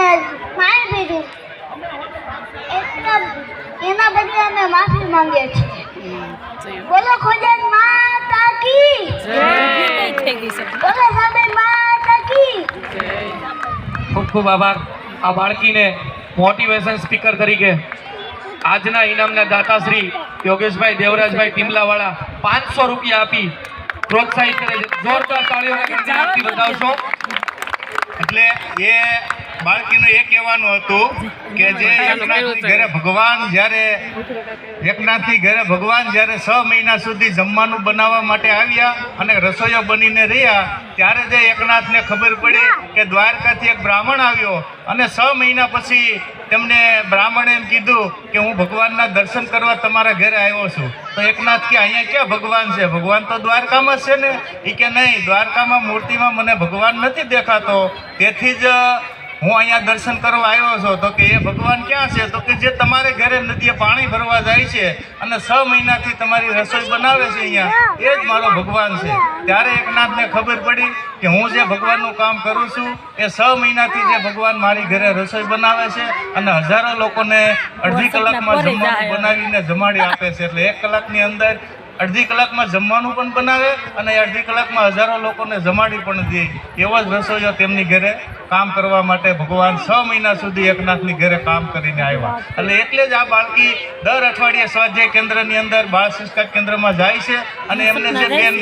પાણી પીધું એના બદલે અમે માફી માંગીએ છીએ। બોલો ખોજન માતા કી જય, બોલો સાબે માતા કી જય। ખૂબ ખૂબ આભાર। આ બાળકીને મોટિવેશન સ્પીકર તરીકે આજના ઇનામના દાતા શ્રી યોગેશભાઈ દેવરાજભાઈ ટીમલાવાળા 500 રૂપિયા આપી પ્રોત્સાહિત કરે છે। જોરદાર તાળીઓના ગણગણાટથી બતાવશો। એટલે એ બાળકીનું એ કહેવાનું હતું કે જે એકનાથની ઘરે ભગવાન જ્યારે 6 મહિના સુધી જમવાનું બનાવવા માટે આવ્યા અને રસોઈયો બનીને રહ્યા, ત્યારે જે એકનાથને ખબર પડી કે દ્વારકાથી એક બ્રાહ્મણ આવ્યો અને 6 મહિના પછી તેમને બ્રાહ્મણે એમ કીધું કે હું ભગવાનના દર્શન કરવા તમારા ઘરે આવ્યો છું। તો એકનાથ કે અહીંયા ક્યાં ભગવાન છે? ભગવાન તો દ્વારકામાં છે ને। એ કે નહીં, દ્વારકામાં મૂર્તિમાં મને ભગવાન નથી દેખાતો, તેથી જ હું અહીંયા દર્શન કરવા આવ્યો છું। તો કે એ ભગવાન ક્યાં છે? તો કે જે તમારે ઘરે નદીએ પાણી ભરવા જાય છે અને 6 મહિનાથી તમારી રસોઈ બનાવે છે અહીંયા, એ જ મારો ભગવાન છે। ત્યારે એકનાથને ખબર પડી કે હું જે ભગવાનનું કામ કરું છું એ 6 મહિનાથી જે ભગવાન મારી ઘરે રસોઈ બનાવે છે અને હજારો લોકોને અડધી કલાકમાં જમવાનું બનાવીને જમાડી આપે છે। એટલે 1 કલાકની અંદર અડધી કલાકમાં જમવાનું પણ બનાવે અને અડધી કલાકમાં હજારો લોકોને જમાડી પણ દે। એવો જ રસોઈયો તેમની ઘરે કામ કરવા માટે ભગવાન 6 મહિના સુધી એકનાથની ઘરે કામ કરીને આવ્યા। એટલે જ આ બાળકી દર અઠવાડિયે સ્વાધ્યાય કેન્દ્રની અંદર બાળ સંસ્કાર કેન્દ્રમાં જાય છે અને એમને જે બેન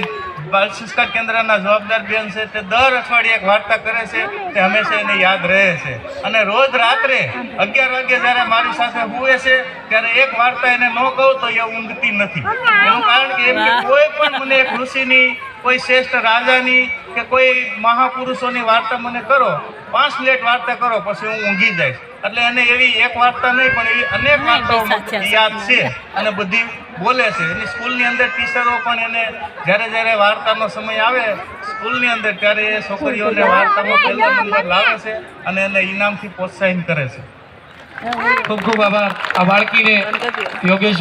બાળ સંસ્કાર કેન્દ્રના જવાબદાર બેન છે તે દર અઠવાડિયે એક વાર્તા કરે છે, તે હંમેશા એને યાદ રહે છે। અને રોજ રાત્રે 11 વાગે જ્યારે મારી સાથે હુએ છે ત્યારે એક વાર્તા એને ન કહું તો એ ઊંઘતી નથી। એનું કારણ કે એમ કે કોઈ પણ મને એક ઋષિની, કોઈ શ્રેષ્ઠ રાજાની કે કોઈ મહાપુરુષોની વાર્તા મને કરો, 5 મિનિટ વાર્તા કરો, પછી હું ઊંઘી જઈશ। એટલે એને એવી એક વાર્તા નહીં પણ એવી અનેક વાર્તાઓ યાદ છે અને બધી બોલે છે। એની સ્કૂલની અંદર ટીચરો પણ એને જ્યારે વાર્તાનો સમય આવે સ્કૂલની અંદર ત્યારે એ છોકરીઓને વાર્તામાં પહેલો નંબર લાવે છે અને એને ઇનામથી પ્રોત્સાહિત કરે છે। ખૂબ ખૂબ આભાર। આ બાળકીને યોગેશ